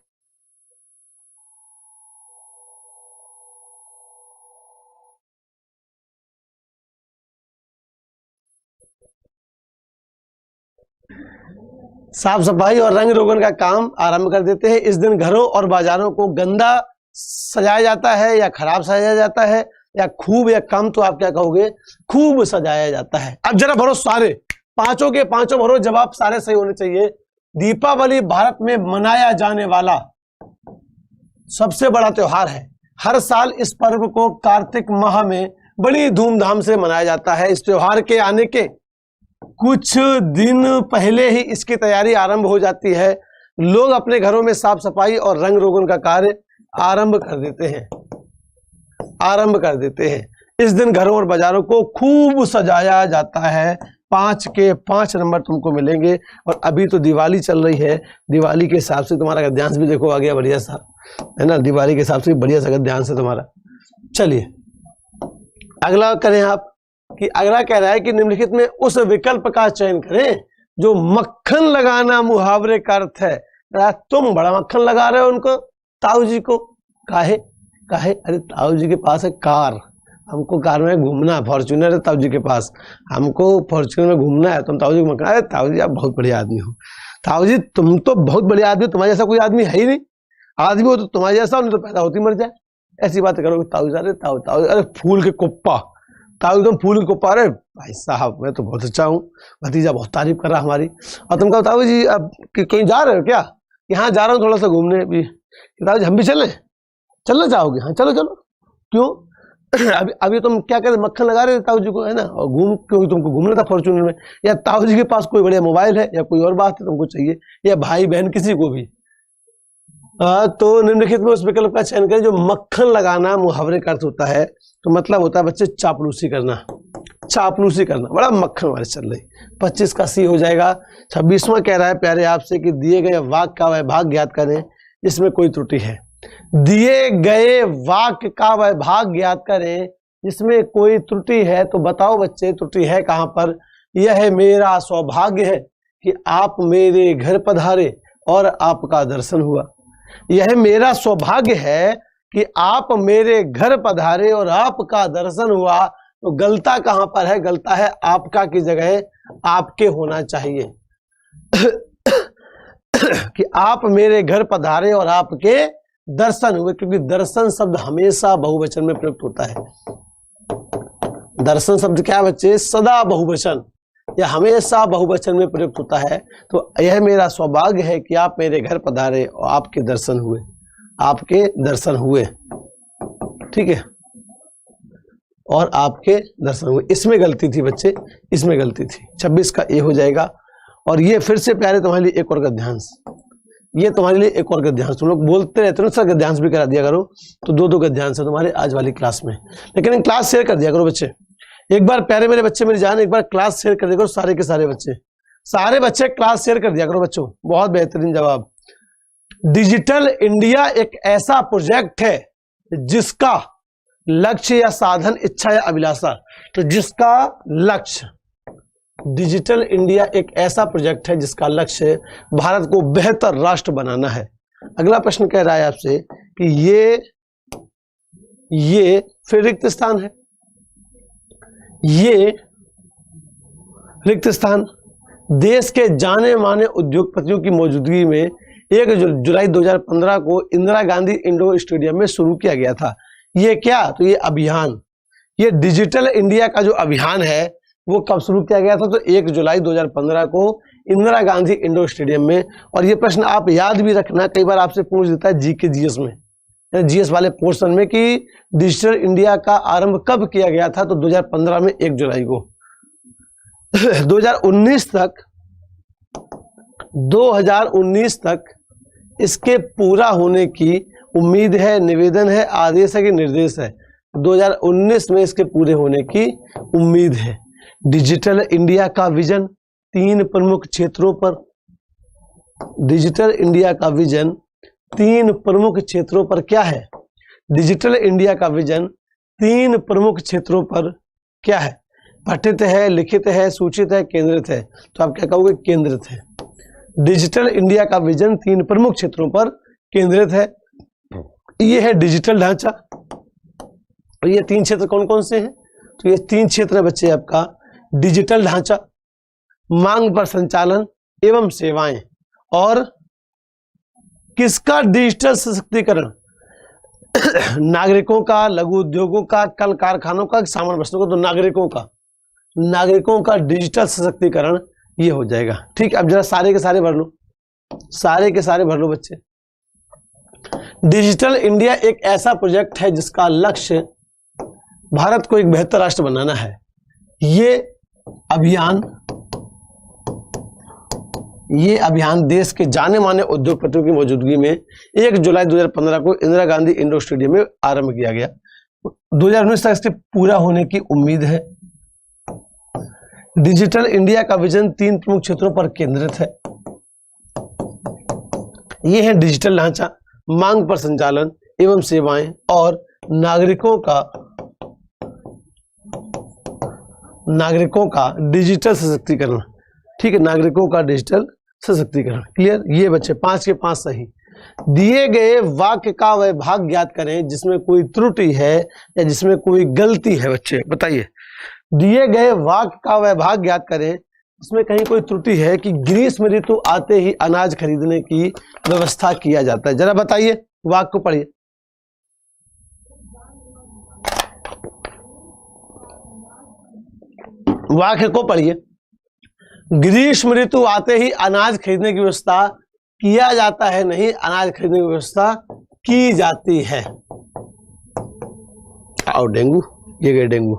A: साफ सफाई और रंग रोगन का काम आरंभ कर देते हैं। इस दिन घरों और बाजारों को गंदा सजाया जाता है या खराब सजाया जाता है, या खूब या कम? तो आप क्या कहोगे? खूब सजाया जाता है। अब जरा भरो, सारे पांचों के पांचों भरो, जवाब सारे सही होने चाहिए। दीपावली भारत में मनाया जाने वाला सबसे बड़ा त्योहार है। हर साल इस पर्व को कार्तिक माह में बड़ी धूमधाम से मनाया जाता है। इस त्योहार के आने के कुछ दिन पहले ही इसकी तैयारी आरंभ हो जाती है। लोग अपने घरों में साफ सफाई और रंग रोगन का कार्य आरंभ कर देते हैं। इस दिन घरों और बाजारों को खूब सजाया जाता है। 5 के 5 नंबर तुमको मिलेंगे। और अभी तो दिवाली चल रही है, दिवाली के हिसाब से तुम्हारा गद्यांश भी देखो आ गया बढ़िया सा, है ना, दिवाली के हिसाब से बढ़िया सा गद्यांश है तुम्हारा। चलिए अगला करें आप, कि अगला कह रहा है कि निम्नलिखित में उस विकल्प का चयन करें जो मक्खन लगाना मुहावरे का अर्थ है। तुम बड़ा मक्खन लगा रहे हो उनको, ताऊ जी को। काहे? अरे ताऊ जी के पास है कार, हमको कार में घूमना, फॉर्च्यूनर है ताऊ जी के पास, हमको फॉर्च्यूनर में घूमना है। तुम ताऊ जी को मक्खन, अरे ताऊ जी आप बहुत बढ़िया आदमी हो, ताऊ जी तुम तो बहुत बढ़िया आदमी हो, तुम्हारे जैसा कोई आदमी है ही नहीं। आदमी हो तो तुम्हारे जैसा, नहीं तो पैदा होती मर जाए। ऐसी बात करोगे ताऊ जी, अरे ताऊ, अरे फूल के कुप्पा, ताऊ तुम फूल के कुप्पा। अरे भाई साहब मैं तो बहुत अच्छा हूँ, भतीजा बहुत तारीफ कर रहा हमारी। और तुम कहो ताऊ जी अब कहीं जा रहे हो क्या? यहाँ जा रहा हूँ थोड़ा सा घूमने भी। ताऊ जी हम भी चलना चाहोगे? हाँ चलो। क्यों? अभी तुम क्या करे, मक्खन लगा रहे थे ताऊ जी को, है ना, और क्योंकि तुमको घूमना था फॉर्च्यूनर में, या ताऊ जी के पास कोई बढ़िया मोबाइल है, या कोई और बात है तुमको चाहिए, या भाई बहन किसी को भी। तो निम्नलिखित में उस विकल्प का चयन करें जो मक्खन लगाना मुहावरे का अर्थ होता है। तो मतलब होता है बच्चे चापलूसी करना, चापलूसी करना, बड़ा मक्खन वाले चल रही। 25 का सी हो जाएगा। 26वां कह रहा है प्यारे आपसे कि दिए गए वाक्य का वह भाग ज्ञात करें जिसमें कोई त्रुटि है। दिए गए वाक्य का वह भाग ज्ञात करें जिसमें कोई त्रुटि है। तो बताओ बच्चे त्रुटि है कहां पर? यह मेरा सौभाग्य है कि आप मेरे घर पधारे और आपका दर्शन हुआ। यह मेरा सौभाग्य है कि आप मेरे घर पधारे और आपका दर्शन हुआ। तो गलता कहां पर है? गलता है आपका की जगह आपके होना चाहिए कि आप मेरे घर पधारे और आपके दर्शन हुए, क्योंकि दर्शन शब्द हमेशा बहुवचन में प्रयुक्त होता है। दर्शन शब्द क्या बच्चे? सदा बहुवचन या हमेशा बहुवचन में प्रयुक्त होता है। तो यह मेरा सौभाग्य है कि आप मेरे घर पधारे और आपके दर्शन हुए, आपके दर्शन हुए, ठीक है, और आपके दर्शन हुए। इसमें गलती थी बच्चे, इसमें गलती थी। 26 का ए हो जाएगा। और ये फिर से प्यारे तुम्हारे लिए एक और गद्यांश, ये तुम्हारे लिए एक और गद्यांश। तुम लोग बोलते रहते हो सर गद्यांश भी करा दिया करो, तो 2-2 गद्यांश है तुम्हारे आज वाली क्लास में। लेकिन क्लास शेयर कर दिया करो बच्चे। एक बार प्यारे मेरे बच्चे मेरी जान, एक बार क्लास शेयर कर दिया करो सारे के सारे बच्चे, सारे बच्चे क्लास शेयर कर दिया करो बच्चों। बहुत बेहतरीन जवाब। डिजिटल इंडिया एक ऐसा प्रोजेक्ट है जिसका लक्ष्य या साधन, इच्छा या अभिलाषा। तो जिसका लक्ष्य, डिजिटल इंडिया एक ऐसा प्रोजेक्ट है जिसका लक्ष्य भारत को बेहतर राष्ट्र बनाना है। अगला प्रश्न कह रहा है आपसे कि ये फिर रिक्त स्थान है, ये रिक्त स्थान देश के जाने माने उद्योगपतियों की मौजूदगी में 1 जुलाई 2015 को इंदिरा गांधी इंडोर स्टेडियम में शुरू किया गया था। ये क्या? तो ये अभियान, ये डिजिटल इंडिया का जो अभियान है वो कब शुरू किया गया था? तो 1 जुलाई 2015 को इंदिरा गांधी इंडोर स्टेडियम में। और ये प्रश्न आप याद भी रखना, कई बार आपसे पूछ देता है जीके जीएस में, जीएस वाले पोर्शन में, कि डिजिटल इंडिया का आरंभ कब किया गया था? तो 2015 में 1 जुलाई को। 2019 तक इसके पूरा होने की उम्मीद है, निवेदन है, आदेश है कि निर्देश है? 2019 में इसके पूरे होने की उम्मीद है। डिजिटल इंडिया का विजन 3 प्रमुख क्षेत्रों पर, डिजिटल इंडिया का विजन 3 प्रमुख क्षेत्रों पर क्या है? डिजिटल इंडिया का विजन 3 प्रमुख क्षेत्रों पर क्या है? पठित है, लिखित है, सूचित है, केंद्रित है? तो आप क्या कहोगे? केंद्रित है। डिजिटल इंडिया का विजन 3 प्रमुख क्षेत्रों पर केंद्रित है। ये है डिजिटल ढांचा। और ये 3 क्षेत्र कौन कौन से हैं? तो ये 3 क्षेत्र है बच्चे आपका, डिजिटल ढांचा, मांग पर संचालन एवं सेवाएं, और किसका? डिजिटल सशक्तिकरण, नागरिकों का, लघु उद्योगों का, कल कारखानों का, सामान्य वस्तुओं का। तो नागरिकों का डिजिटल सशक्तिकरण ये हो जाएगा। ठीक, अब जरा सारे के सारे भर लो, सारे के सारे भर लो बच्चे। डिजिटल इंडिया एक ऐसा प्रोजेक्ट है जिसका लक्ष्य भारत को एक बेहतर राष्ट्र बनाना है। ये अभियान देश के जाने माने उद्योगपतियों की मौजूदगी में 1 जुलाई 2015 को इंदिरा गांधी इंडोर स्टेडियम में आरंभ किया गया। 2019 तक इसके पूरा होने की उम्मीद है। डिजिटल इंडिया का विजन 3 प्रमुख क्षेत्रों पर केंद्रित है। ये है डिजिटल ढांचा, मांग पर संचालन एवं सेवाएं, और नागरिकों का डिजिटल सशक्तिकरण। ठीक है, नागरिकों का डिजिटल सशक्तिकरण। क्लियर? ये बच्चे 5 के 5 सही। दिए गए वाक्य का वह भाग ज्ञात करें जिसमें कोई त्रुटि है या जिसमें कोई गलती है। बच्चे बताइए, दिए गए वाक्य का वह भाग ज्ञात करें इसमें कहीं कोई त्रुटि है कि ग्रीष्म ऋतु आते ही अनाज खरीदने की व्यवस्था किया जाता है। जरा बताइए, वाक्य को पढ़िए। वाक्य को पढ़िए। ग्रीष्म ऋतु आते ही अनाज खरीदने की व्यवस्था किया जाता है, नहीं, अनाज खरीदने की व्यवस्था की जाती है। आओ डेंगू, ये गए डेंगू,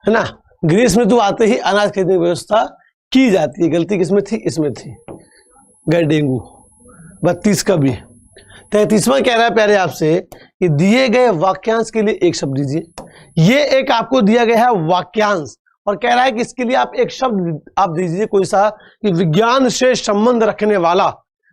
A: है ना। ग्रीष्म ऋतु आते ही अनाज खरीदने की व्यवस्था की जाती है। गलती किसमें थी? इसमें थी, गए डेंगू। 32 का भी। 33वां कह रहा है प्यारे आपसे कि दिए गए वाक्यांश के लिए एक शब्द दीजिए। ये एक आपको दिया गया है वाक्यांश और कह रहा है कि इसके लिए आप एक शब्द आप दीजिए कोई सा, कि विज्ञान से संबंध रखने वाला।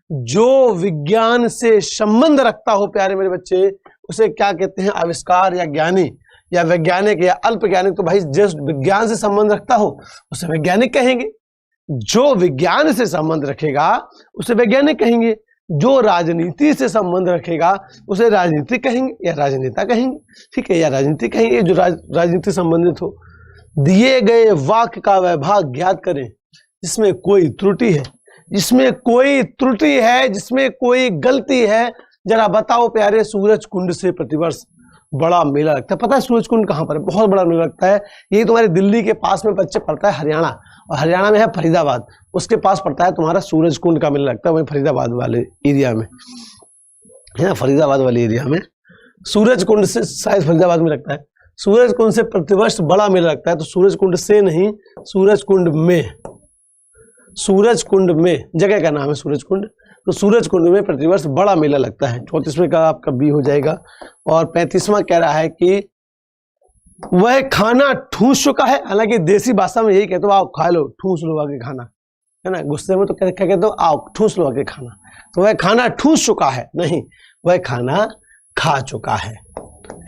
A: जो विज्ञान से संबंध रखता हो प्यारे मेरे बच्चे, उसे क्या कहते हैं? आविष्कार या ज्ञानी या वैज्ञानिक या अल्पज्ञानिक। तो भाई जिस विज्ञान से संबंध रखता हो उसे वैज्ञानिक कहेंगे, जो विज्ञान से संबंध रखेगा उसे वैज्ञानिक कहेंगे, जो राजनीति से संबंध रखेगा उसे राजनीति कहेंगे या राजनेता कहेंगे, ठीक है, या राजनीति कहेंगे जो राजनीति संबंधित हो। दिए गए वाक्य का वैभाग ज्ञात करें जिसमें कोई त्रुटि है, जिसमें कोई त्रुटि है, जिसमें कोई गलती है। जरा बताओ प्यारे। सूरज कुंड से प्रतिवर्ष बड़ा मेला लगता है। पता है सूरज कुंड कहाँ पर है? बहुत बड़ा मेला लगता है। ये तुम्हारे दिल्ली के पास में बच्चे पड़ता है हरियाणा, और हरियाणा में है फरीदाबाद, उसके पास पड़ता है तुम्हारा सूरज कुंड का मेला लगता है, वही फरीदाबाद वाले एरिया में है ना, फरीदाबाद वाले एरिया में सूरज कुंड से, शायद फरीदाबाद में लगता है। सूरज कुंड से प्रतिवर्ष बड़ा मेला लगता है। तो सूरज कुंड से नहीं, सूरज कुंड में, सूरज कुंड में जगह का नाम है सूरज कुंड। तो सूरज कुंड में प्रतिवर्ष बड़ा मेला लगता है। 34वें का आपका बी हो जाएगा। और 35वां कह रहा है कि वह खाना ठूस चुका है। हालांकि देसी भाषा में यही कहते हो, आओ खा लो, ठूस लो आके खाना, है ना। गुस्से में तो क्या कहते हो? आओ ठूस लो आके खाना। तो वह खाना ठूस चुका है, नहीं, वह खाना खा चुका है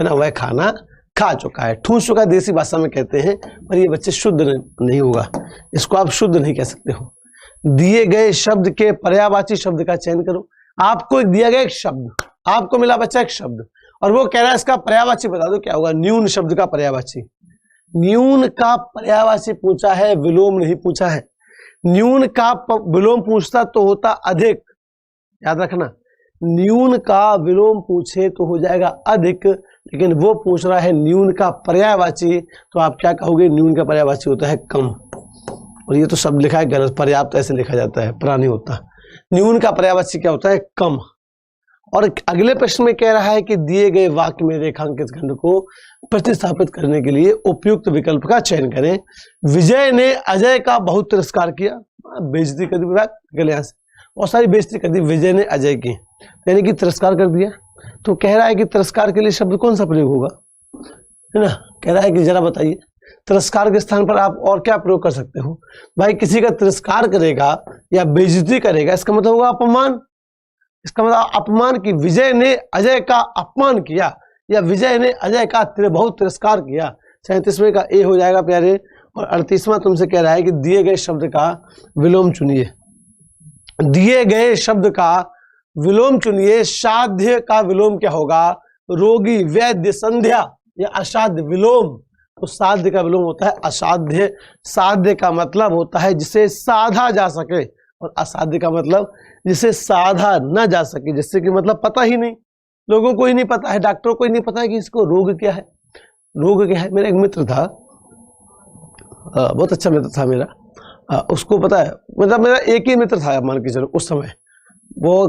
A: ना, वह खाना खा चुका है। ठूस चुका देसी भाषा में कहते हैं, पर ये बच्चे शुद्ध नहीं होगा, इसको आप शुद्ध नहीं कह सकते हो। दिए गए शब्द के पर्यायवाची शब्द का चयन करो। आपको दिया गया एक शब्द, आपको मिला बच्चा एक शब्द, और वो कह रहा है इसका पर्यायवाची बता दो, क्या होगा? न्यून शब्द का पर्यायवाची। न्यून का पर्यायवाची पूछा है, विलोम नहीं पूछा है। न्यून का विलोम पूछता तो होता अधिक, याद रखना। न्यून का विलोम पूछे तो हो जाएगा अधिक, लेकिन वो पूछ रहा है न्यून का पर्यायवाची, तो आप क्या कहोगे? न्यून का पर्यायवाची होता है कम। और ये तो शब्द लिखा है गलत, पर्याप्त ऐसे लिखा जाता है, प्राणी होता। न्यून का पर्यायवाची क्या होता है? कम। और अगले प्रश्न में कह रहा है कि दिए गए वाक्य में रेखांकित खंड को प्रतिस्थापित करने के लिए उपयुक्त विकल्प का चयन करें। विजय ने अजय का बहुत तिरस्कार किया। बेइज्जती कर दी, निकल यहाँ से, बहुत सारी बेइज्जती कर दी विजय ने अजय की, यानी कि तिरस्कार कर दिया। तो कह रहा है कि तिरस्कार के लिए शब्द कौन सा प्रयोग होगा, है ना। कह रहा है कि जरा बताइए तिरस्कार के स्थान पर आप और क्या प्रयोग कर सकते हो। भाई किसी का तिरस्कार करेगा या बेइज्जती करेगा, इसका मतलब होगा अपमान। इसका मतलब अपमान की विजय ने अजय का अपमान किया, या विजय ने अजय का बहुत तिरस्कार किया। 37वें का ए हो जाएगा प्यारे। और 38वां तुमसे कह रहा है कि दिए गए शब्द का विलोम चुनिए। दिए गए शब्द का विलोम चुनिए। साध्य का विलोम क्या होगा? रोगी, वैद्य, संध्या या असाध्य विलोम। तो साध्य का विलोम होता है असाध्य। साध्य का मतलब होता है जिसे साधा जा सके, और असाध्य का मतलब जिसे साधा न जा सके, जिससे कि मतलब पता ही नहीं, लोगों को ही नहीं पता है, डॉक्टरों को ही नहीं पता है कि इसको रोग क्या है, रोग क्या है। मेरा एक मित्र था, बहुत अच्छा मित्र था मेरा, उसको पता है, मतलब मेरा एक ही मित्र था मान के चलो उस समय। वो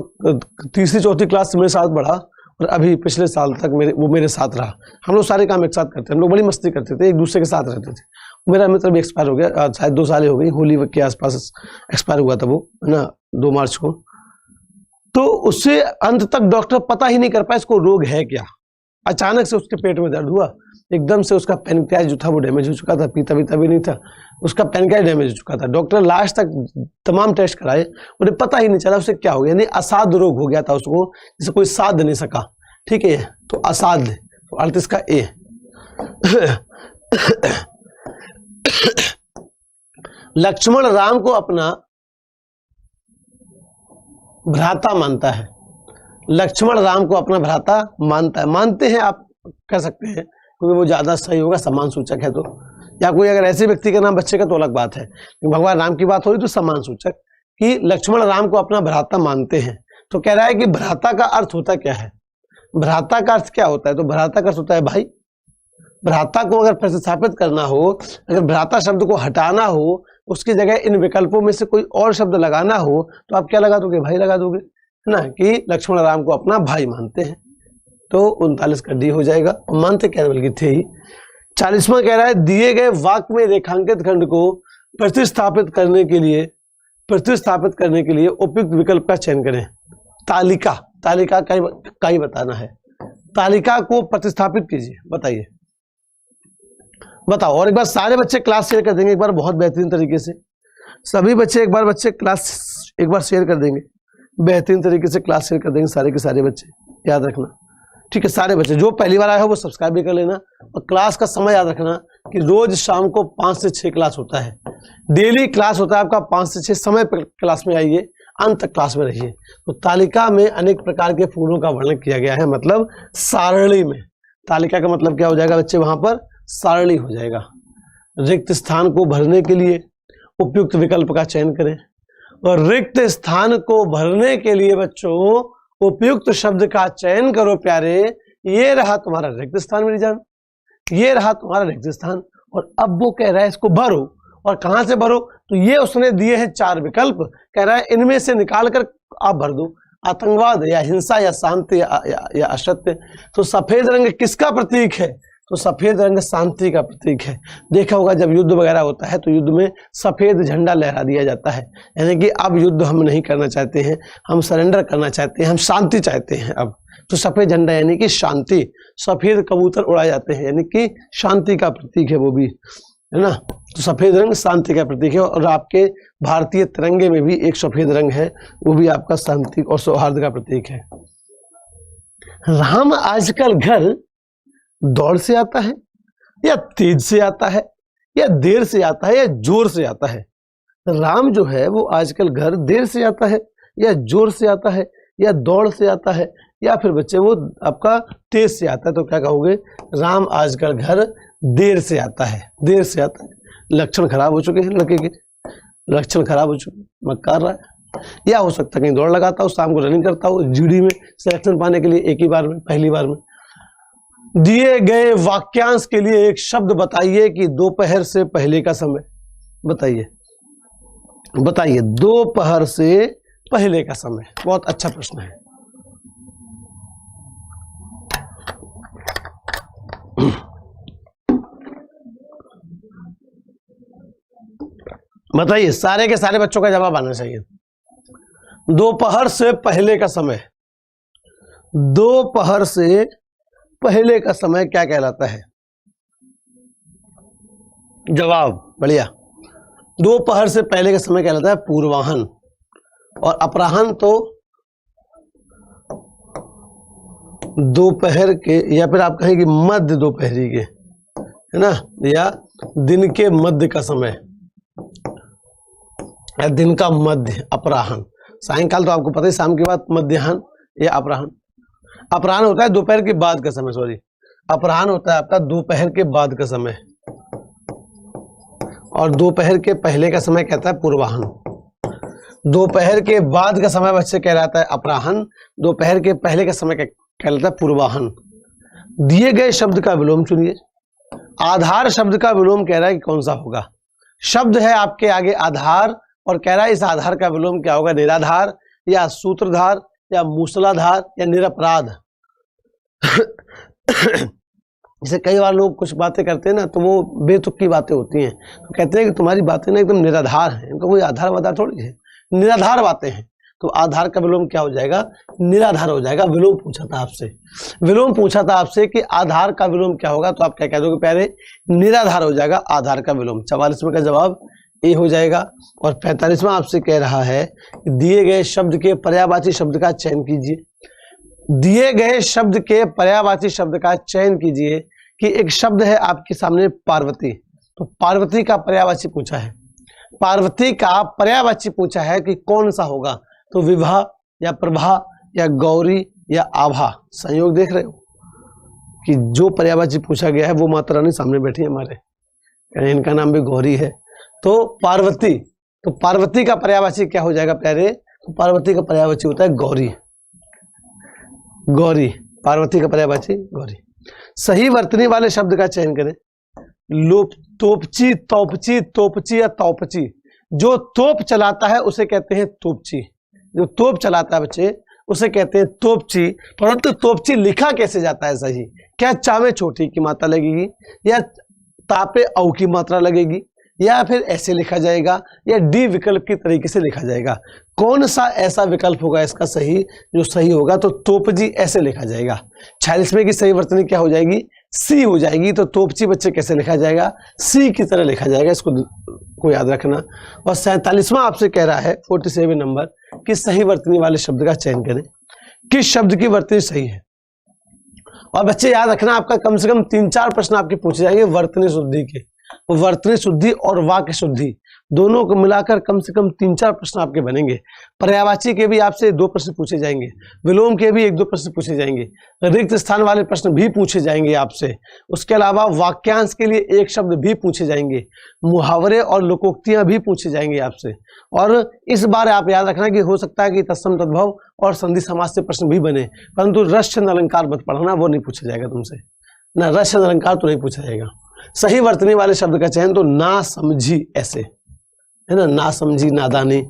A: तीसरी चौथी क्लास से मेरे साथ पढ़ा, और अभी पिछले साल तक वो मेरे साथ रहा। हम लोग सारे काम एक साथ करते, हम लोग बड़ी मस्ती करते थे, एक दूसरे के साथ रहते थे। मेरा मित्र भी एक्सपायर हो गया, शायद 2 साल हो गई, होली के आसपास एक्सपायर हुआ था वो, है ना, 2 मार्च को। तो उससे अंत तक डॉक्टर पता ही नहीं कर पाया इसको रोग है क्या। अचानक से उसके पेट में दर्द हुआ, एकदम से उसका पैनक्रियाज जो था वो डैमेज हो चुका था, पीता भी नहीं था, उसका पैनक्रियाज डैमेज हो चुका था। डॉक्टर लास्ट तक तमाम टेस्ट कराए, उन्हें पता ही नहीं चला उसे क्या हो गया, यानी असाध्य रोग हो गया था उसको, जिसे कोई साध नहीं सका। ठीक है, तो असाध्य। तो 38 का ए। लक्ष्मण राम को अपना भ्राता मानता है। लक्ष्मण राम को अपना भ्राता मानता है, मानते हैं आप कह सकते हैं, क्योंकि वो ज्यादा सही होगा, समान सूचक है तो। या कोई अगर ऐसे व्यक्ति का नाम बच्चे का तो अलग बात है, भगवान राम की बात हो रही तो समान सूचक, कि लक्ष्मण राम को अपना भ्राता मानते हैं। तो कह रहा है कि भ्राता का अर्थ होता क्या है? भ्राता का अर्थ क्या होता है? तो भ्राता का अर्थ होता है भाई। भ्राता को अगर प्रतिस्थापित करना हो, अगर भ्राता शब्द को हटाना हो, उसकी जगह इन विकल्पों में से कोई और शब्द लगाना हो, तो आप क्या लगा दोगे? भाई लगा दोगे, है ना, कि लक्ष्मण राम को अपना भाई मानते हैं। तो 39 का डी हो जाएगा। मानते क्या बल्कि थे ही। 40वां कह रहा है दिए गए वाक्य में रेखांकित खंड को प्रतिस्थापित करने के लिए उपयुक्त विकल्प का चयन करें। तालिका, तालिका का ही बताना है। तालिका को प्रतिस्थापित कीजिए, बताइए, बताओ। और एक बार सारे बच्चे क्लास शेयर कर देंगे एक बार बहुत बेहतरीन तरीके से। सभी बच्चे एक बार क्लास एक बार शेयर कर देंगे, बेहतरीन तरीके से क्लास शेयर कर देंगे सारे के सारे बच्चे, याद रखना, ठीक है। सारे बच्चे जो पहली बार आए हो वो सब्सक्राइब भी कर लेना। और क्लास का समय याद रखना कि रोज शाम को 5 से 6 क्लास होता है, डेली क्लास होता है आपका 5 से 6 समय पर क्लास में आइए, अंत तक क्लास में रहिए। तो तालिका में अनेक प्रकार के फूलों का वर्णन किया गया है, मतलब सारणी में। तालिका का मतलब क्या हो जाएगा बच्चे, वहां पर सारणी हो जाएगा। रिक्त स्थान को भरने के लिए उपयुक्त विकल्प का चयन करें, और रिक्त स्थान को भरने के लिए बच्चों उपयुक्त शब्द का चयन करो प्यारे। ये रहा तुम्हारा रिक्त स्थान मेरी जान, ये रहा तुम्हारा रिक्त स्थान। और अब वो कह रहा है इसको भरो, और कहां से भरो, तो ये उसने दिए हैं 4 विकल्प, कह रहा है इनमें से निकाल कर आप भर दो। आतंकवाद या हिंसा या शांति या असत्य। तो सफेद रंग किसका प्रतीक है, तो सफेद रंग शांति का प्रतीक है। देखा होगा जब युद्ध वगैरह होता है तो युद्ध में सफेद झंडा लहरा दिया जाता है, यानी कि अब युद्ध हम नहीं करना चाहते हैं, हम सरेंडर करना चाहते हैं, हम शांति चाहते हैं अब। तो सफेद झंडा यानी कि शांति, सफेद कबूतर उड़ाए जाते हैं यानी कि शांति का प्रतीक है वो भी, है ना। तो सफेद रंग शांति का प्रतीक है, और आपके भारतीय तिरंगे में भी एक सफेद रंग है, वो भी आपका शांति और सौहार्द का प्रतीक है। राम आजकल घर दौड़ से आता है, या तेज से आता है, या देर से आता है, या जोर से आता है। राम जो है वो आजकल घर देर से आता है, या जोर से आता है, या दौड़ से आता है, या फिर बच्चे वो आपका तेज से आता है। तो क्या कहोगे, राम आजकल घर देर से आता है, देर से आता है। लक्षण खराब हो चुके हैं लड़के के, लक्षण खराब हो चुके, मक्कार रहा है। या हो सकता है कहीं दौड़ लगाता हो, शाम को रनिंग करता हो, जीडी में सिलेक्शन पाने के लिए एक ही बार में, पहली बार में। दिए गए वाक्यांश के लिए एक शब्द बताइए कि दोपहर से पहले का समय, बताइए, बताइए दोपहर से पहले का समय। बहुत अच्छा प्रश्न है। बताइए, सारे के सारे बच्चों का जवाब आना चाहिए। दोपहर से पहले का समय, दोपहर से पहले का समय क्या कहलाता है? जवाब बढ़िया। दोपहर से पहले का समय कहलाता है पूर्वाहन, और अपराहन तो दोपहर के, या फिर आप कहें कि मध्य दोपहरी के, है ना, या दिन के मध्य का समय, या दिन का मध्य, अपराहन। सायंकाल तो आपको पता है, शाम के बाद मध्याह्न या अपराहन। अपराहन होता है दोपहर के बाद का समय, सॉरी, अपराहन होता है आपका दोपहर के बाद का समय, और दोपहर के पहले का समय कहता है पूर्वाहन। दोपहर के बाद का समय बच्चे कहलाता है अपराहन, दोपहर के पहले का समय कहलाता है पूर्वाहन। दिए गए शब्द का विलोम चुनिए। आधार शब्द का विलोम कह रहा है कि कौन सा होगा। शब्द है आपके आगे आधार, और कह रहा है इस आधार का विलोम क्या होगा, निराधार या सूत्रधार या मूसलाधार या निरपराध। जैसे कई बार लोग कुछ बातें करते हैं ना, तो वो बेतुकी बातें होती हैं, तो कहते हैं कि तुम्हारी बातें ना एकदम निराधार हैं, इनका कोई आधार वाधार थोड़ी है, निराधार बातें हैं। तो आधार का विलोम क्या हो जाएगा, निराधार हो जाएगा। विलोम पूछा था आपसे, विलोम पूछा था आपसे कि आधार का विलोम क्या होगा, तो आप क्या कह दोगे प्यारे, निराधार हो जाएगा आधार का विलोम। 44वें का जवाब ए हो जाएगा। और 45वां आपसे कह रहा है कि दिए गए शब्द के पर्यायवाची शब्द का चयन कीजिए। दिए गए शब्द के पर्यायवाची शब्द का चयन कीजिए कि एक शब्द है आपके सामने पार्वती, तो पार्वती का पर्यायवाची पूछा है, पार्वती का पर्यायवाची पूछा है कि कौन सा होगा, तो विभा या प्रभा या गौरी या आभा। संयोग देख रहे हो कि जो पर्यायवाची पूछा गया है वो माता रानी सामने बैठी है हमारे, इनका नाम भी गौरी है। तो पार्वती, तो पार्वती का पर्यायवाची क्या हो जाएगा प्यारे, तो पार्वती का पर्यायवाची होता है गौरी, गौरी, पार्वती का पर्यायवाची गौरी। सही वर्तनी वाले शब्द का चयन करें। लोप, तोपची, तोपची, तोपची या तोपची। जो तोप चलाता है उसे कहते हैं तोपची, जो तोप चलाता है बच्चे उसे कहते हैं तोपची। परंतु तोपची लिखा कैसे जाता है सही, क्या चावे छोटी की मात्रा लगेगी, या तापे औ की मात्रा लगेगी, या फिर ऐसे लिखा जाएगा या डी विकल्प की तरीके से लिखा जाएगा। कौन सा ऐसा विकल्प होगा इसका सही, जो सही होगा तो तोपजी ऐसे लिखा जाएगा। 46वें की सही वर्तनी क्या हो जाएगी, सी हो जाएगी। तो तोपची बच्चे कैसे लिखा जाएगा, सी की तरह लिखा जाएगा, इसको को याद रखना। और 47वां आपसे कह रहा है 47 नंबर कि सही वर्तनी वाले शब्द का चयन करें, किस शब्द की वर्तनी सही है। और बच्चे याद रखना आपका कम से कम 3-4 प्रश्न आपके पूछे जाएंगे वर्तनी शुद्धि के। वर्तनी शुद्धि और वाक्य शुद्धि दोनों को मिलाकर कम से कम 3-4 प्रश्न आपके बनेंगे। पर्यायवाची के भी आपसे 2 प्रश्न पूछे जाएंगे, विलोम के भी 1-2 प्रश्न पूछे जाएंगे, रिक्त स्थान वाले प्रश्न भी पूछे जाएंगे आपसे। उसके अलावा वाक्यांश के लिए 1 शब्द भी पूछे जाएंगे, मुहावरे और लोकोक्तियां भी पूछे जाएंगे आपसे। और इस बार आप याद रखना कि हो सकता है कि तत्सम तद्भव और संधि समास से प्रश्न भी बने, परंतु रस छंद अलंकार मत पढ़ना, वो नहीं पूछा जाएगा तुमसे ना, रस छंद अलंकार तो नहीं पूछा जाएगा। सही वर्तनी वाले शब्द का चयन तो ना समझी ऐसे है ना, ना समझी नादानी।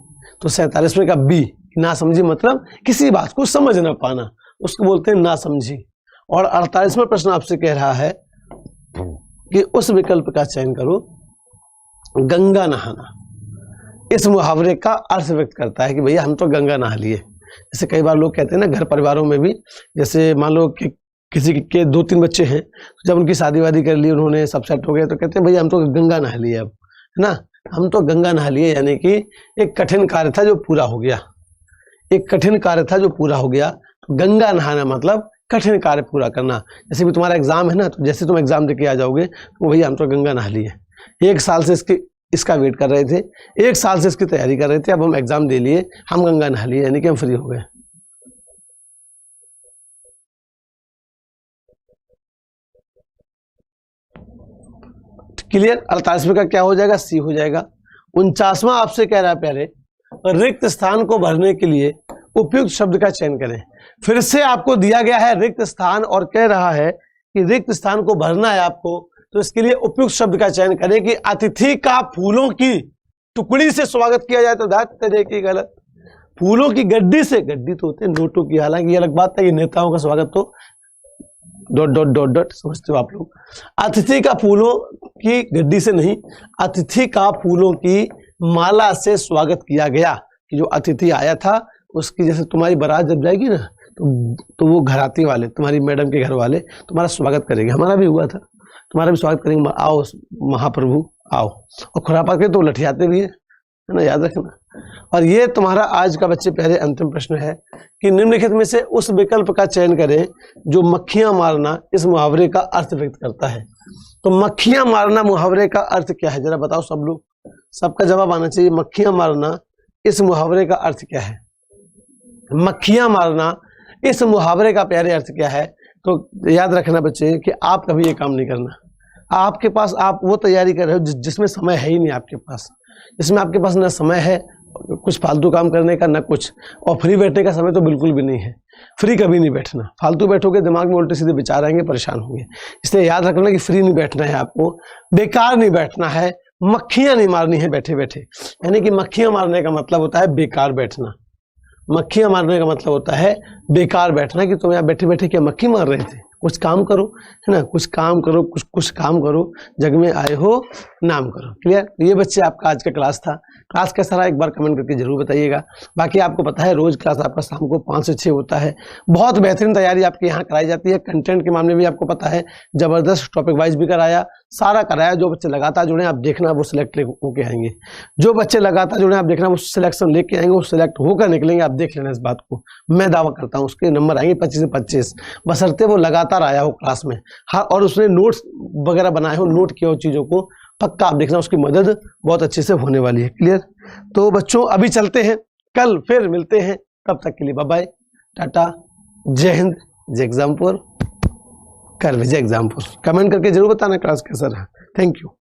A: तो 47वें का बी, ना समझी मतलब किसी बात को समझ ना पाना, उसको बोलते हैं ना समझी। और 48वां प्रश्न आपसे कह रहा है कि उस विकल्प का चयन करो गंगा नहाना। इस मुहावरे का अर्थ व्यक्त करता है कि भैया हम तो गंगा नहा लिए। जैसे कई बार लोग कहते हैं ना घर परिवारों में भी, जैसे मान लो कि किसी के 2-3 बच्चे हैं, जब उनकी शादी वादी कर ली, उन्होंने सब सेट हो गए, तो कहते हैं भैया हम तो गंगा नहा लिए अब, है ना, हम तो गंगा नहा लिए। यानी कि एक कठिन कार्य था जो पूरा हो गया, एक कठिन कार्य था जो पूरा हो गया। तो गंगा नहाना मतलब कठिन कार्य पूरा करना। जैसे भी तुम्हारा एग्जाम है ना, तो जैसे तुम एग्जाम देके आ जाओगे तो भैया हम तो गंगा नहा लिए, 1 साल से इसका वेट कर रहे थे, 1 साल से इसकी तैयारी कर रहे थे, अब हम एग्जाम दे लिए, हम गंगा नहा लिए, यानी कि हम फ्री हो गए। क्लियर। 48वें का क्या हो जाएगा, सी हो जाएगा। 49वां आपसे कह रहा है प्यारे, रिक्त स्थान को भरने के लिए उपयुक्त शब्द का चयन करें। फिर से आपको दिया गया है रिक्त स्थान और कह रहा है कि रिक्त स्थान को भरना है आपको, तो इसके लिए उपयुक्त शब्द का चयन करें कि अतिथि का फूलों की टुकड़ी से स्वागत किया जाए। तो ध्यान देखिए गलत, फूलों की गड्डी से, गड्डी तो होते हैं नोटों की, हालांकि ये अलग बात है कि नेताओं का स्वागत तो ... समझते हो आप लोग। अतिथि का फूलों की गड्डी से नहीं, अतिथि का फूलों की माला से स्वागत किया गया। कि जो अतिथि आया था उसकी, जैसे तुम्हारी बारात जब जाएगी ना, तो वो घराती वाले, तुम्हारी मैडम के घर वाले तुम्हारा स्वागत करेंगे। हमारा भी हुआ था, तुम्हारा भी स्वागत करेंगे, आओ महाप्रभु आओ। और खुरापा के तो लठियाते भी है ना, याद रखना। और ये तुम्हारा आज का बच्चे पहले अंतिम प्रश्न है कि निम्नलिखित में से उस विकल्प का चयन करें जो मक्खियां मारना इस मुहावरे का अर्थ व्यक्त करता है। तो मक्खियां मारना मुहावरे का अर्थ क्या है, जरा बताओ सब लोग, सबका जवाब आना चाहिए। मक्खियां मारना इस मुहावरे का अर्थ क्या है, मक्खियां मारना इस मुहावरे का प्यारे अर्थ क्या है। तो याद रखना बच्चे कि आप कभी ये काम नहीं करना। आपके पास, आप वो तैयारी कर रहे हो जिसमें समय है ही नहीं आपके पास, जिसमें आपके पास ना समय है कुछ फालतू काम करने का, ना कुछ, और फ्री बैठने का समय तो बिल्कुल भी नहीं है। फ्री कभी नहीं बैठना, फालतू बैठोगे दिमाग में उल्टे सीधे विचार आएंगे, परेशान होंगे। इसलिए याद रखना कि फ्री नहीं बैठना है आपको, बेकार नहीं बैठना है, मक्खियां नहीं मारनी है बैठे बैठे। यानी कि मक्खियां मारने का मतलब होता है बेकार बैठना, मक्खियां मारने का मतलब होता है बेकार बैठना। कि तुम यहाँ बैठे बैठे क्या मक्खी मार रहे थे, कुछ काम करो, है ना, कुछ काम करो, कुछ काम करो, जग में आए हो नाम करो। क्लियर। ये बच्चे आपका आज का क्लास था। क्लास कैसा रहा एक बार कमेंट करके जरूर बताइएगा। बाकी आपको पता है रोज क्लास आपका शाम को 5 से 6 होता है। बहुत बेहतरीन तैयारी आपके यहाँ कराई जाती है। कंटेंट के मामले में भी आपको पता है जबरदस्त टॉपिक वाइज भी कराया, सारा कराया। जो बच्चे लगातार जुड़े आप देखना वो सिलेक्ट होके आएंगे, जो बच्चे लगातार जुड़े आप देखना वो सिलेक्शन लेके आएंगे, वो सिलेक्ट होकर निकलेंगे। आप देख लेना इस बात को, मैं दावा करता हूँ उसके नंबर आएंगे 25 से 25, बशर्ते वो लगातार आया हो क्लास में। हाँ, और उसने नोट्स वगैरह बनाए हो, नोट किया हो चीजों को, पक्का आप देखना उसकी मदद बहुत अच्छे से होने वाली है। क्लियर। तो बच्चों अभी चलते हैं, कल फिर मिलते हैं, तब तक के लिए बाय बाय, टाटा, जय हिंद, जय एग्जामपुर, कर विजय एग्जामपुर। कमेंट करके जरूर बताना क्लास कैसा रहा। Thank you.